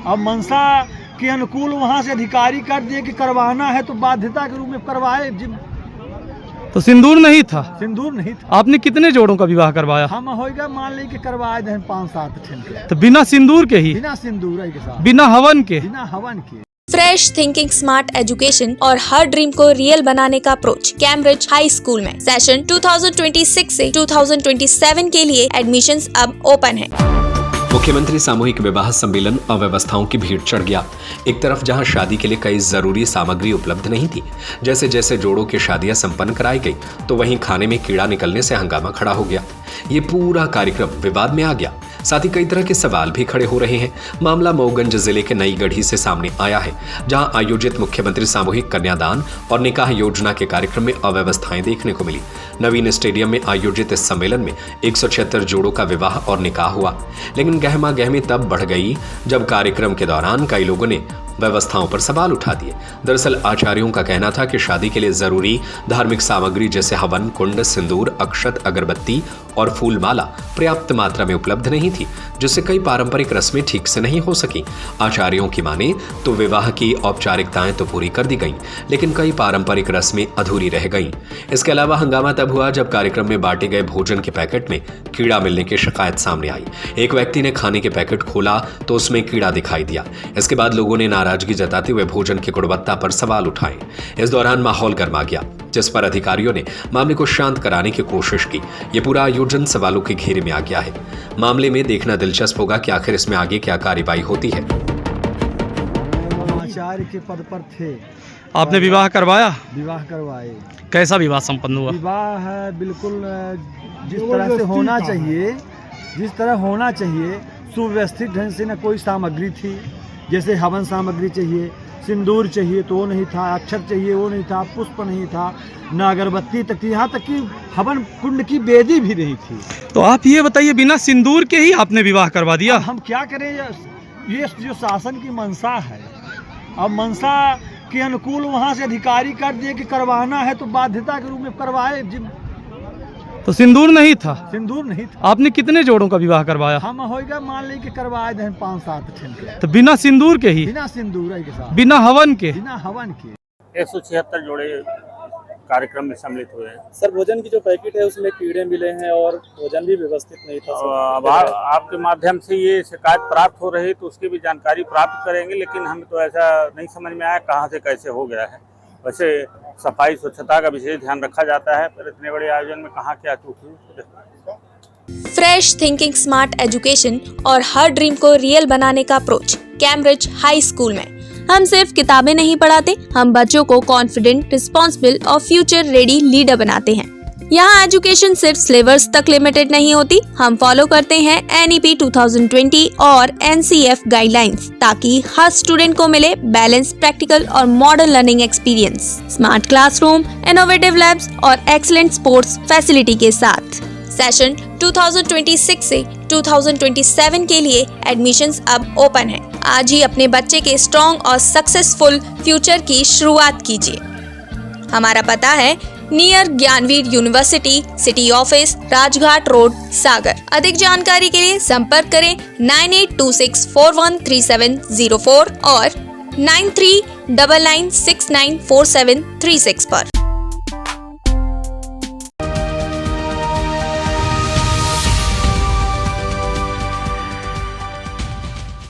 अब मनसा के अनुकूल वहाँ से अधिकारी कर दिए कि करवाना है तो बाध्यता के रूप में करवाए। तो सिंदूर नहीं था? सिंदूर नहीं था। आपने कितने जोड़ों का विवाह करवाया? हम होगा मान ली कि करवाए थे 5-7 के। तो बिना सिंदूर के ही? बिना सिंदूर के साथ, बिना हवन के? बिना हवन के। फ्रेश थिंकिंग, स्मार्ट एजुकेशन और हर ड्रीम को रियल बनाने का अप्रोच कैम्ब्रिज हाई स्कूल में। सेशन 2026 से 2027 के लिए एडमिशंस अब ओपन है। मुख्यमंत्री सामूहिक विवाह सम्मेलन अव्यवस्थाओं की भीड़ चढ़ गया। एक तरफ जहां शादी के लिए कई जरूरी सामग्री उपलब्ध नहीं थी, जैसे जैसे जोड़ों की शादियां संपन्न कराई गई, तो वहीं खाने में कीड़ा निकलने से हंगामा खड़ा हो गया। ये पूरा कार्यक्रम विवाद में आ गया। साथ ही कई तरह के सवाल भी खड़े हो रहे हैं। मामला मऊगंज जिले के नई गढ़ी से सामने आया है, जहां आयोजित मुख्यमंत्री सामूहिक कन्यादान और निकाह योजना के कार्यक्रम में अव्यवस्थाएं देखने को मिली। नवीन स्टेडियम में आयोजित इस सम्मेलन में 176 जोड़ों का विवाह और निकाह हुआ, लेकिन गहमा गहमी तब बढ़ गई जब कार्यक्रम के दौरान कई लोगों ने व्यवस्थाओं पर सवाल उठा दिए। दरअसल आचार्यों का कहना था कि शादी के लिए जरूरी धार्मिक सामग्री जैसे हवन कुंड, सिंदूर, अक्षत, अगरबत्ती और फूल माला पर्याप्त मात्रा में उपलब्ध नहीं थी, जिससे कई पारंपरिक रस्में ठीक से नहीं हो सकी। आचार्यों की माने तो विवाह की औपचारिकताएं तो पूरी कर दी गईं, लेकिन कई पारंपरिक रस्में अधूरी रह गईं। इसके अलावा हंगामा तब हुआ जब कार्यक्रम में बांटे गए भोजन के पैकेट में कीड़ा मिलने की शिकायत सामने आई। एक व्यक्ति ने खाने के पैकेट खोला तो उसमें कीड़ा दिखाई दिया। इसके बाद लोगों ने नाराजगी जताते हुए भोजन की गुणवत्ता पर सवाल उठाए। इस दौरान माहौल गर्मा गया, जिस पर अधिकारियों ने मामले को शांत कराने की कोशिश की। ये पूरा आयोजन सवालों के घेरे में आ गया है। मामले में देखना दिलचस्प होगा कि आखिर इसमें आगे क्या कार्रवाई होती है। आचार्य के पद पर थे। आपने विवाह करवाया? विवाह करवाए। कैसा विवाह संपन्न हुआ? विवाह बिल्कुल जिस तरह से होना चाहिए, जिस तरह होना चाहिए, सुव्यवस्थित ढंग से। न कोई सामग्री थी, जैसे हवन सामग्री चाहिए, सिंदूर चाहिए तो वो नहीं था, अक्षत चाहिए वो नहीं था, पुष्प नहीं था, न अगरबत्ती तक थी, यहाँ तक कि हवन कुंड की बेदी भी नहीं थी। तो आप ये बताइए, बिना सिंदूर के ही आपने विवाह करवा दिया? हम क्या करें, ये जो शासन की मंशा है, अब मंशा के अनुकूल वहाँ से अधिकारी कर दिए कि करवाना है तो बाध्यता के रूप में करवाए। तो सिंदूर नहीं था? सिंदूर नहीं था। आपने कितने जोड़ों का विवाह करवाया? हम होगा मान ली कि करवाए थे 5-7 के। तो बिना सिंदूर के ही? बिना सिंदूर के साथ, बिना हवन के? बिना हवन के। 176 जोड़े कार्यक्रम में सम्मिलित हुए हैं। सर, भोजन की जो पैकेट है उसमें कीड़े मिले हैं और भोजन भी व्यवस्थित नहीं था। अब आपके माध्यम से ये शिकायत प्राप्त हो रही तो उसकी भी जानकारी प्राप्त करेंगे, लेकिन हमें तो ऐसा नहीं समझ में आया कहाँ से कैसे हो गया है। वैसे सफाई स्वच्छता का विशेष ध्यान रखा जाता है, पर इतने बड़े आयोजन में कहाँ क्या चूक हुई। फ्रेश थिंकिंग, स्मार्ट एजुकेशन और हर ड्रीम को रियल बनाने का अप्रोच कैम्ब्रिज हाई स्कूल में। हम सिर्फ किताबें नहीं पढ़ाते, हम बच्चों को कॉन्फिडेंट, रिस्पॉन्सिबल और फ्यूचर रेडी लीडर बनाते हैं। यहाँ एजुकेशन सिर्फ सिलेबस तक लिमिटेड नहीं होती, हम फॉलो करते हैं NEP 2020 और NCF गाइडलाइंस, ताकि हर स्टूडेंट को मिले बैलेंस, प्रैक्टिकल और modern learning experience, smart classroom, innovative labs और एक्सीलेंट स्पोर्ट्स फैसिलिटी के साथ। सेशन 2026 से 2027 के लिए एडमिशंस अब ओपन है। आज ही अपने बच्चे के स्ट्रॉन्ग और सक्सेसफुल फ्यूचर की शुरुआत कीजिए। हमारा पता है near Gyanveer university, city office, Rajghat road, Sagar. अधिक जानकारी के लिए संपर्क करें 9826413704 और 9399694736 पर।